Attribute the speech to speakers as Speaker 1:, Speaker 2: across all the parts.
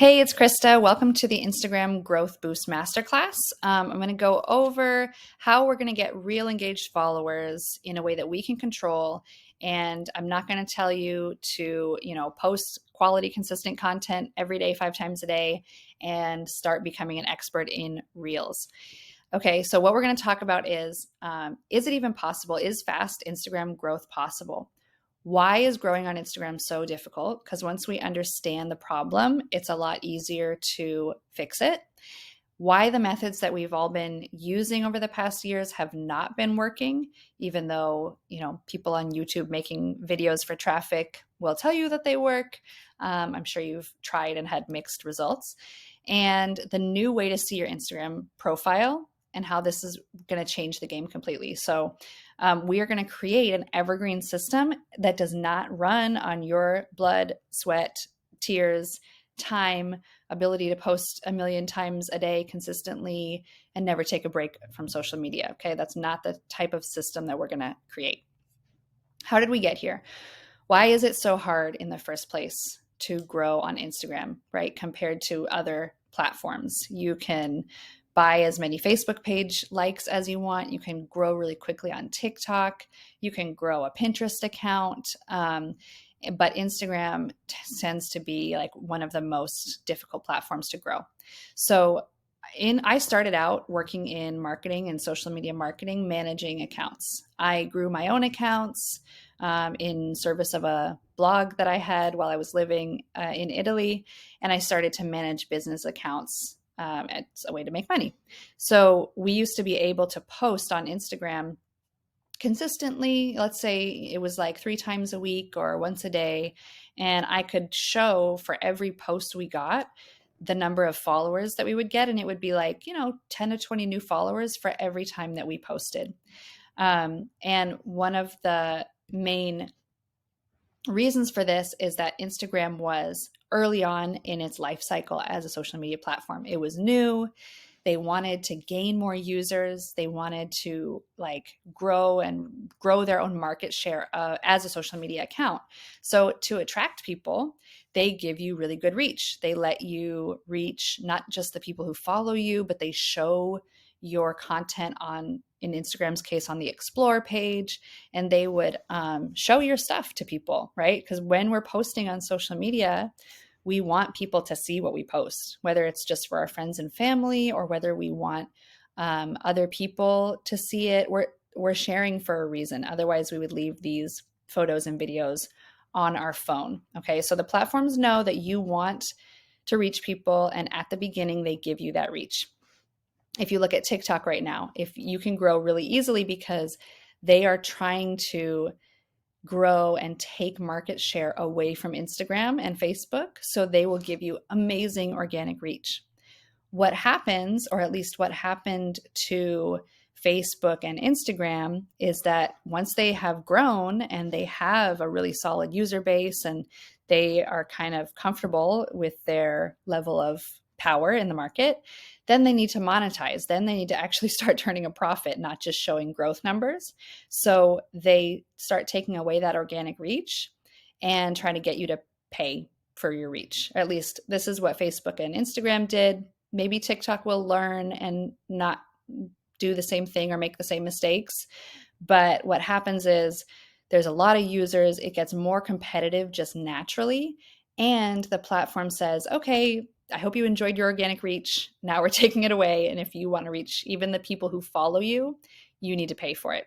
Speaker 1: Hey, it's Krista. Welcome to the Instagram Growth Boost Masterclass. I'm going to go over how we're going to get real engaged followers in a way that we can control. And I'm not going to tell you to, post quality, consistent content every day, 5 times a day, and start becoming an expert in Reels. Okay, so what we're going to talk about is it even possible? Is fast Instagram growth possible? Why is growing on Instagram so difficult? Because once we understand the problem, it's a lot easier to fix it. Why the methods that we've all been using over the past years have not been working, even though, people on YouTube making videos for traffic will tell you that they work. I'm sure you've tried and had mixed results. And the new way to see your Instagram profile and how this is going to change the game completely. So we are going to create an evergreen system that does not run on your blood, sweat, tears, time, ability to post 1,000,000 times a day consistently and never take a break from social media. Okay, that's not the type of system that we're going to create. How did we get here? Why is it so hard in the first place to grow on Instagram, right? Compared to other platforms. You can buy as many Facebook page likes as you want. You can grow really quickly on TikTok. You can grow a Pinterest account. But Instagram tends to be like one of the most difficult platforms to grow. So I started out working in marketing and social media marketing, managing accounts. I grew my own accounts in service of a blog that I had while I was living in Italy, and I started to manage business accounts. It's a way to make money. So we used to be able to post on Instagram consistently. Let's say it was like 3 times a week or once a day, and I could show for every post we got the number of followers that we would get, and it would be like 10 to 20 new followers for every time that we posted. And one of the main reasons for this is that Instagram was early on in its life cycle as a social media platform. It was new. They wanted to gain more users. They wanted to grow their own market share as a social media account. So to attract people, they give you really good reach. They let you reach not just the people who follow you, but they show your content in Instagram's case, on the Explore page, and they would show your stuff to people, right? Because when we're posting on social media, we want people to see what we post, whether it's just for our friends and family or whether we want other people to see it. We're sharing for a reason. Otherwise, we would leave these photos and videos on our phone. Okay, so the platforms know that you want to reach people, and at the beginning, they give you that reach. If you look at TikTok right now, if you can grow really easily because they are trying to grow and take market share away from Instagram and Facebook. So they will give you amazing organic reach. What happens, or at least what happened to Facebook and Instagram, is that once they have grown and they have a really solid user base and they are kind of comfortable with their level of power in the market, then they need to monetize. Then they need to actually start turning a profit, not just showing growth numbers. So they start taking away that organic reach and trying to get you to pay for your reach. Or at least this is what Facebook and Instagram did. Maybe TikTok will learn and not do the same thing or make the same mistakes. But what happens is there's a lot of users. It gets more competitive just naturally. And the platform says, okay, I hope you enjoyed your organic reach. Now we're taking it away. And if you want to reach even the people who follow you, you need to pay for it.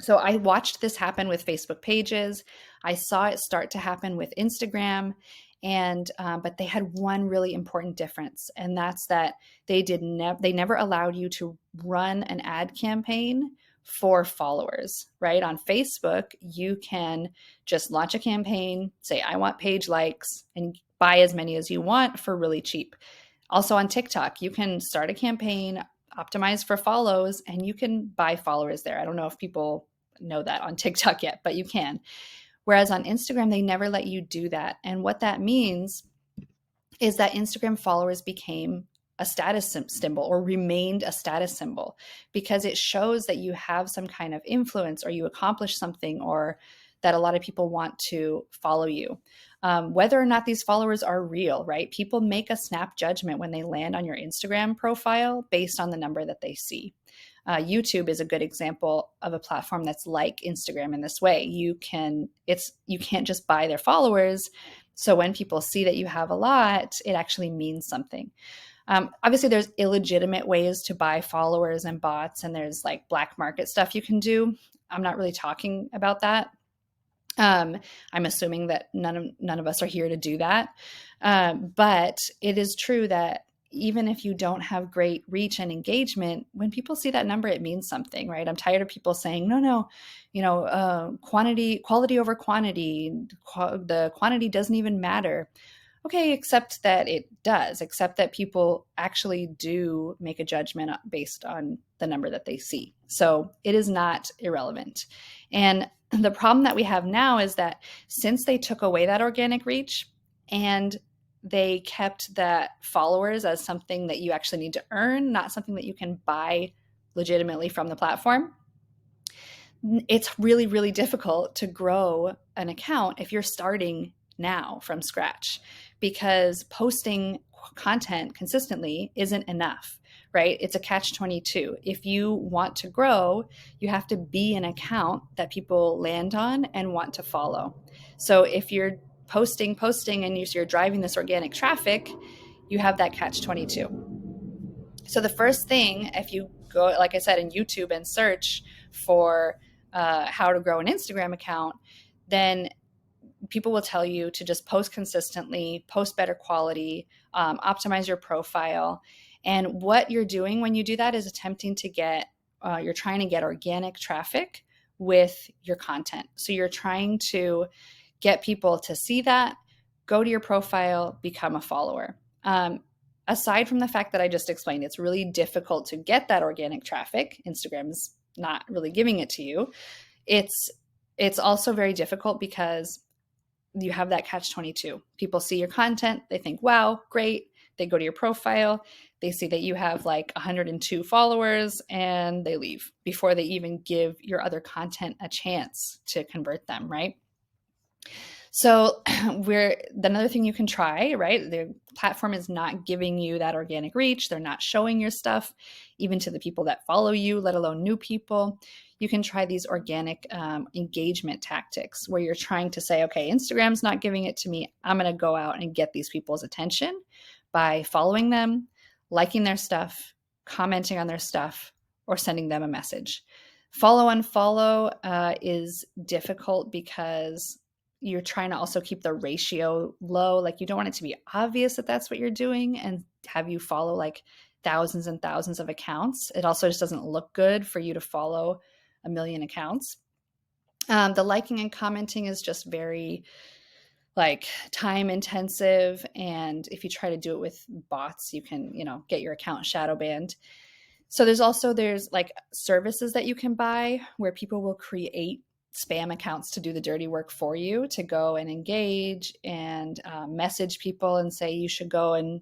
Speaker 1: So I watched this happen with Facebook pages. I saw it start to happen with Instagram. But they had one really important difference, and that's that they never allowed you to run an ad campaign for followers, right? On Facebook, you can just launch a campaign, say, I want page likes, and buy as many as you want for really cheap. Also on TikTok, you can start a campaign, optimize for follows, and you can buy followers there. I don't know if people know that on TikTok yet, but you can. Whereas on Instagram, they never let you do that. And what that means is that Instagram followers became a status symbol, or remained a status symbol, because it shows that you have some kind of influence or you accomplish something, or that a lot of people want to follow you. whether or not these followers are real, right? People make a snap judgment when they land on your Instagram profile based on the number that they see. YouTube is a good example of a platform that's like Instagram in this way. You can't just buy their followers. So when people see that you have a lot, it actually means something. Obviously, there's illegitimate ways to buy followers and bots, and there's like black market stuff you can do. I'm not really talking about that. I'm assuming that none of us are here to do that. But it is true that even if you don't have great reach and engagement, when people see that number, it means something, right? I'm tired of people saying, no, quality over quantity, the quantity doesn't even matter. Okay, except that it does, except that people actually do make a judgment based on the number that they see. So it is not irrelevant. And the problem that we have now is that since they took away that organic reach and they kept that followers as something that you actually need to earn, not something that you can buy legitimately from the platform, it's really, really difficult to grow an account if you're starting now from scratch, because posting content consistently isn't enough, right? It's a catch-22. If you want to grow, you have to be an account that people land on and want to follow. So if you're posting and you're driving this organic traffic, you have that catch-22. So the first thing, if you go, like I said, in YouTube and search for how to grow an Instagram account, then people will tell you to just post consistently, post better quality, optimize your profile. And what you're doing when you do that is attempting to you're trying to get organic traffic with your content. So you're trying to get people to see that, go to your profile, become a follower. Aside from the fact that I just explained, it's really difficult to get that organic traffic. Instagram's not really giving it to you. It's also very difficult because you have that catch-22. People see your content, they think, wow, great. They go to your profile, they see that you have like 102 followers, and they leave before they even give your other content a chance to convert them, right? So another thing you can try, right? The platform is not giving you that organic reach. They're not showing your stuff, even to the people that follow you, let alone new people. You can try these organic engagement tactics where you're trying to say, okay, Instagram's not giving it to me. I'm going to go out and get these people's attention by following them, liking their stuff, commenting on their stuff, or sending them a message. Follow unfollow is difficult because you're trying to also keep the ratio low. Like, you don't want it to be obvious that that's what you're doing and have you follow like thousands and thousands of accounts. It also just doesn't look good for you to follow a million accounts. The liking and commenting is just very like time intensive. And if you try to do it with bots, you can, get your account shadow banned. So there's like services that you can buy where people will create spam accounts to do the dirty work for you, to go and engage and message people and say you should go and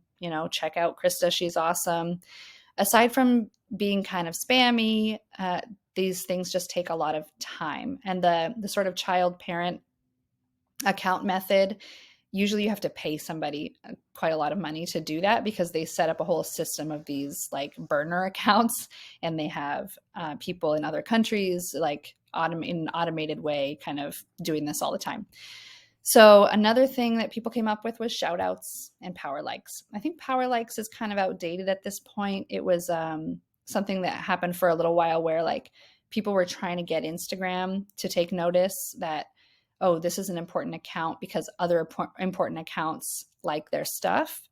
Speaker 1: check out Krista, she's awesome. Aside from being kind of spammy, these things just take a lot of time. And the sort of child parent account method, usually you have to pay somebody quite a lot of money to do that, because they set up a whole system of these like burner accounts, and they have people in other countries like in an automated way kind of doing this all the time. So another thing that people came up with was shout outs and power likes. I think power likes is kind of outdated at this point. It was something that happened for a little while where like people were trying to get Instagram to take notice that, oh, this is an important account because other important accounts like their stuff.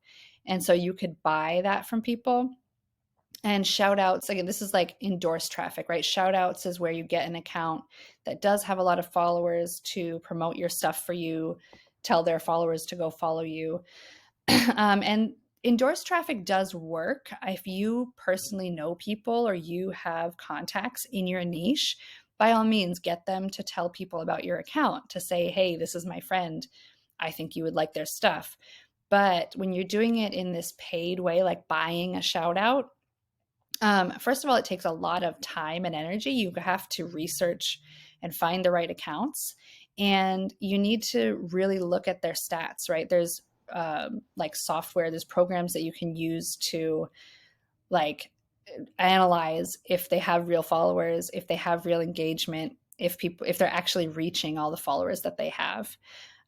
Speaker 1: And so you could buy that from people. And shout outs, again, this is like endorsed traffic, right? Shout outs is where you get an account that does have a lot of followers to promote your stuff for you, tell their followers to go follow you. And endorsed traffic does work if you personally know people or you have contacts in your niche. By all means, get them to tell people about your account, to say, hey, this is my friend, I think you would like their stuff. But when you're doing it in this paid way, like buying a shout out, first of all, it takes a lot of time and energy. You have to research and find the right accounts. And you need to really look at their stats, right? There's like software, there's programs that you can use to like analyze if they have real followers, if they have real engagement, if they're actually reaching all the followers that they have.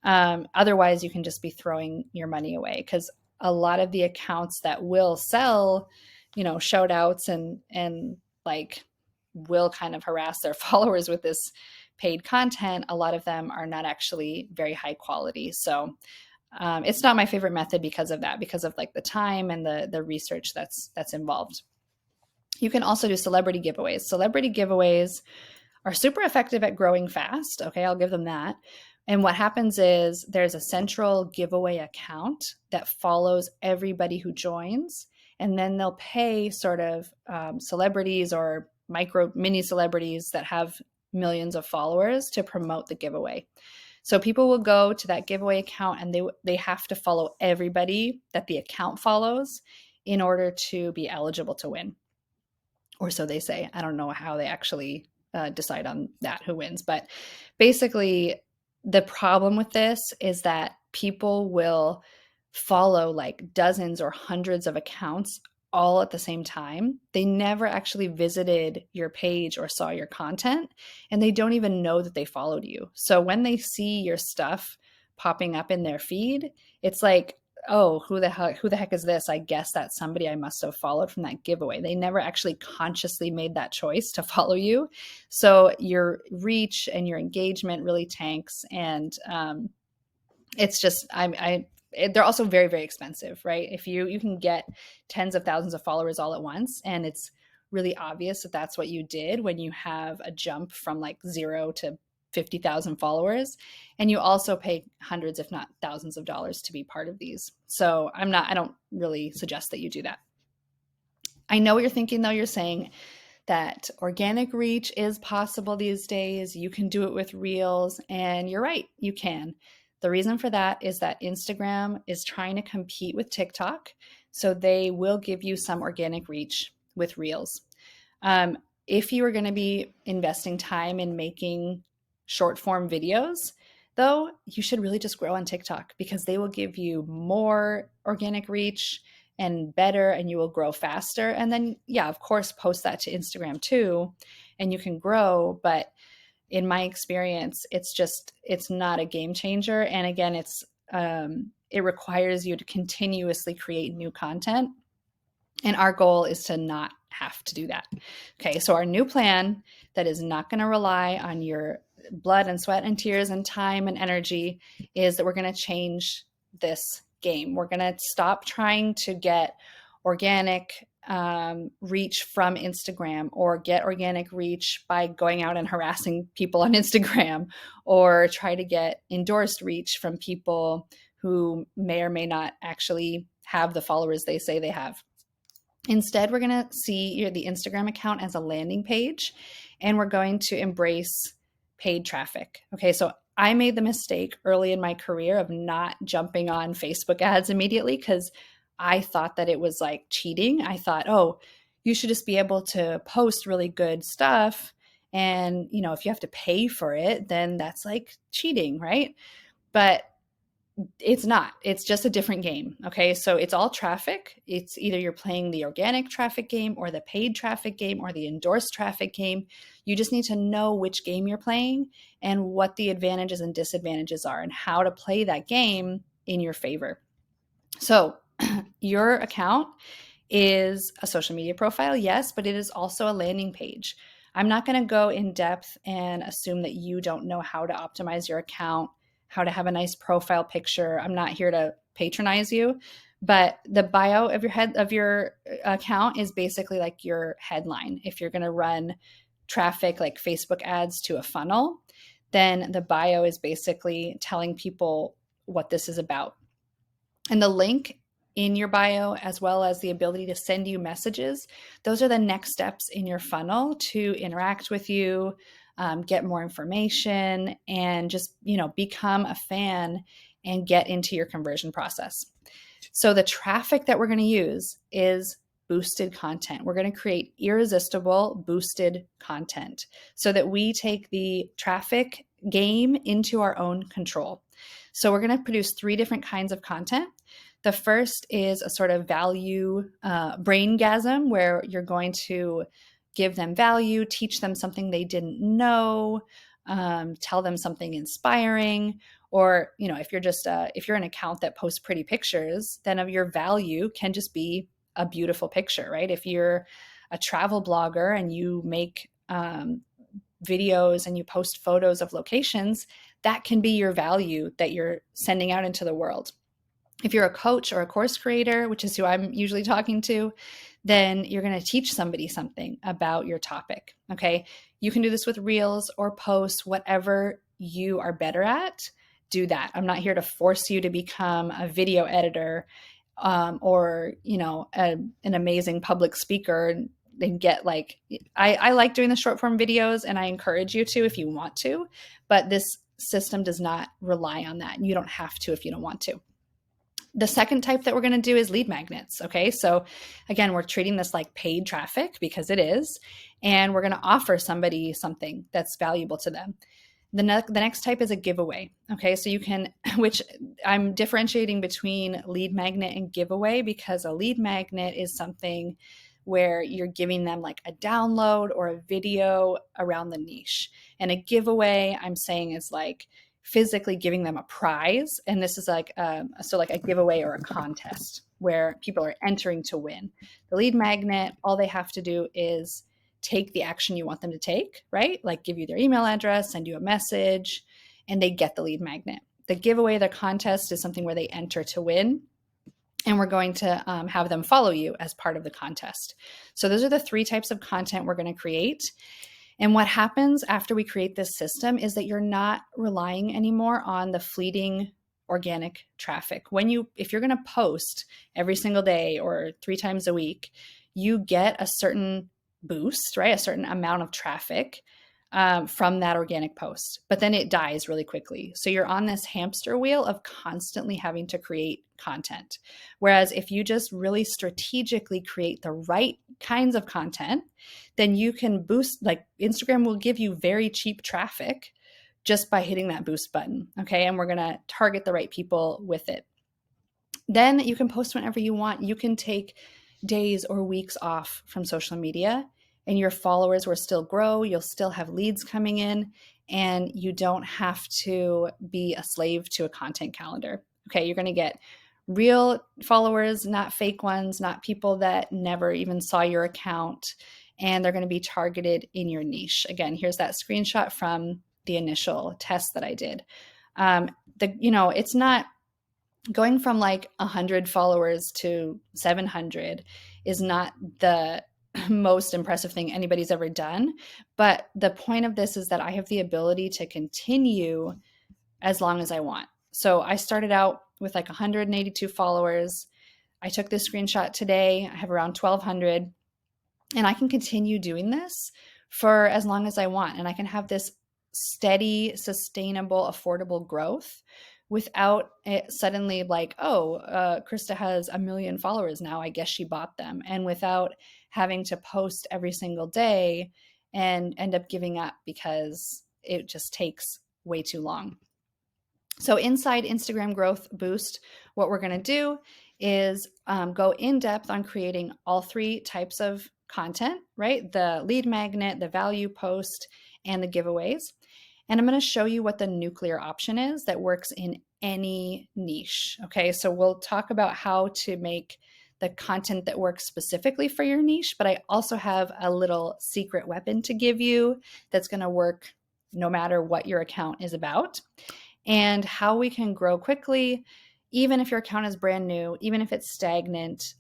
Speaker 1: Otherwise, you can just be throwing your money away, because a lot of the accounts that will sell, shout outs and like will kind of harass their followers with this paid content, a lot of them are not actually very high quality. So it's not my favorite method because of that, because of like the time and the research that's involved. You can also do celebrity giveaways. Celebrity giveaways are super effective at growing fast. Okay, I'll give them that. And what happens is there's a central giveaway account that follows everybody who joins, and then they'll pay sort of celebrities or mini celebrities that have millions of followers to promote the giveaway. So people will go to that giveaway account and they have to follow everybody that the account follows in order to be eligible to win. Or so they say. I don't know how they actually decide on that, who wins. But basically, the problem with this is that people will follow like dozens or hundreds of accounts all at the same time. They never actually visited your page or saw your content, and they don't even know that they followed you. So when they see your stuff popping up in their feed, it's like, oh, who the heck is this? I guess that's somebody I must have followed from that giveaway. They never actually consciously made that choice to follow you. So your reach and your engagement really tanks. And it's just, they're also very, very expensive, right? If you can get tens of thousands of followers all at once, and it's really obvious that that's what you did when you have a jump from like 0 to 50,000 followers, and you also pay hundreds, if not thousands of dollars to be part of these. So I don't really suggest that you do that. I know what you're thinking though. You're saying that organic reach is possible these days. You can do it with Reels, and you're right, you can. The reason for that is that Instagram is trying to compete with TikTok, so they will give you some organic reach with Reels. If you are going to be investing time in making short form videos, though, you should really just grow on TikTok, because they will give you more organic reach and better, and you will grow faster. And then, yeah, of course, post that to Instagram too, and you can grow. But in my experience, it's not a game changer. And again, it requires you to continuously create new content. And our goal is to not have to do that. Okay, so our new plan that is not going to rely on your blood and sweat and tears and time and energy is that we're going to change this game. We're going to stop trying to get organic reach from Instagram, or get organic reach by going out and harassing people on Instagram, or try to get endorsed reach from people who may or may not actually have the followers they say they have. Instead, we're going to see the Instagram account as a landing page, and we're going to embrace paid traffic. Okay, so I made the mistake early in my career of not jumping on Facebook ads immediately, because I thought that it was like cheating. I thought, oh, you should just be able to post really good stuff. And, if you have to pay for it, then that's like cheating, right? But it's not. It's just a different game. Okay, so it's all traffic. It's either you're playing the organic traffic game, or the paid traffic game, or the endorsed traffic game. You just need to know which game you're playing and what the advantages and disadvantages are, and how to play that game in your favor. So your account is a social media profile, yes, but it is also a landing page. I'm not going to go in depth and assume that you don't know how to optimize your account, how to have a nice profile picture. I'm not here to patronize you, but the bio of your account is basically like your headline. If you're going to run traffic like Facebook ads to a funnel, then the bio is basically telling people what this is about. And the link in your bio, as well as the ability to send you messages, those are the next steps in your funnel to interact with you, get more information, and just, become a fan and get into your conversion process. So the traffic that we're going to use is boosted content. We're going to create irresistible boosted content so that we take the traffic game into our own control. So we're going to produce 3 different kinds of content. The first is a sort of value braingasm, where you're going to give them value, teach them something they didn't know, tell them something inspiring. Or, if you're an account that posts pretty pictures, then of your value can just be a beautiful picture, right? If you're a travel blogger and you make videos and you post photos of locations, that can be your value that you're sending out into the world. If you're a coach or a course creator, which is who I'm usually talking to, then you're going to teach somebody something about your topic. Okay. You can do this with reels or posts, whatever you are better at, do that. I'm not here to force you to become a video editor or, an amazing public speaker and get I like doing the short form videos, and I encourage you to if you want to, but this system does not rely on that. You don't have to if you don't want to. The second type that we're going to do is lead magnets. Okay. So again, we're treating this like paid traffic because it is, and we're going to offer somebody something that's valuable to them. The next type is a giveaway. Okay. So you can, which I'm differentiating between lead magnet and giveaway, because a lead magnet is something where you're giving them like a download or a video around the niche. And a giveaway, I'm saying, is like physically giving them a prize. And this is like a giveaway or a contest where people are entering to win. The lead magnet, all they have to do is take the action you want them to take, right? Like give you their email address, send you a message, and they get the lead magnet. The giveaway, the contest, is something where they enter to win. And we're going to have them follow you as part of the contest. So those are the 3 types of content we're going to create. And what happens after we create this system is that you're not relying anymore on the fleeting organic traffic. If you're going to post every single day or 3 times a week, you get a certain boost, right? A certain amount of traffic from that organic post, but then it dies really quickly. So you're on this hamster wheel of constantly having to create content. Whereas if you just really strategically create the right kinds of content, then you can boost, like Instagram will give you very cheap traffic just by hitting that boost button. Okay. And we're going to target the right people with it. Then you can post whenever you want. You can take days or weeks off from social media, and your followers will still grow. You'll still have leads coming in, and you don't have to be a slave to a content calendar. Okay, you're going to get real followers, not fake ones, not people that never even saw your account, and they're going to be targeted in your niche. Again, here's that screenshot from the initial test that I did. It's not going from like 100 followers to 700 is not the most impressive thing anybody's ever done. But the point of this is that I have the ability to continue as long as I want. So I started out with like 182 followers. I took this screenshot today. I have around 1,200, and I can continue doing this for as long as I want. And I can have this steady, sustainable, affordable growth without it suddenly like, Krista has 1 million followers now, I guess she bought them. And without having to post every single day and end up giving up because it just takes way too long. So inside Instagram Growth Boost, what we're going to do is go in depth on creating all 3 types of content, right? The lead magnet, the value post, and the giveaways. And I'm going to show you what the nuclear option is that works in any niche. Okay, so we'll talk about how to make the content that works specifically for your niche, but I also have a little secret weapon to give you that's going to work no matter what your account is about, and how we can grow quickly, even if your account is brand new, even if it's stagnant.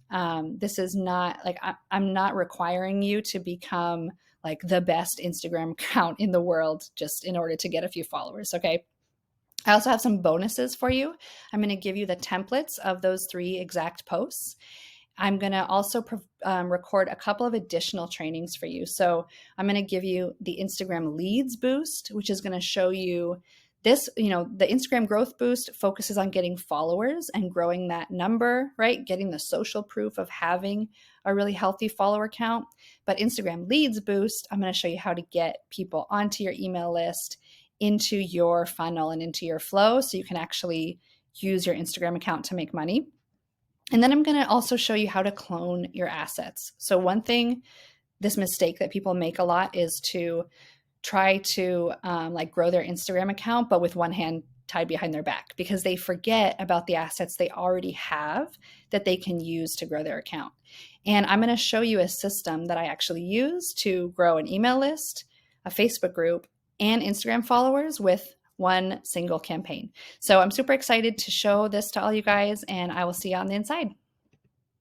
Speaker 1: This is not like, I'm not requiring you to become like the best Instagram account in the world just in order to get a few followers. Okay. I also have some bonuses for you. I'm going to give you the templates of those 3 exact posts. I'm going to also record a couple of additional trainings for you. So I'm going to give you the Instagram Leads Boost, which is going to show you this, the Instagram Growth Boost focuses on getting followers and growing that number, right? Getting the social proof of having a really healthy follower count. But Instagram Leads Boost, I'm going to show you how to get people onto your email list into your funnel and into your flow so you can actually use your Instagram account to make money. And then I'm going to also show you how to clone your assets. So one thing, this mistake that people make a lot is to try to like grow their Instagram account, but with one hand tied behind their back, because they forget about the assets they already have that they can use to grow their account. And I'm going to show you a system that I actually use to grow an email list, a Facebook group, and Instagram followers with one single campaign. So I'm super excited to show this to all you guys, and I will see you on the inside.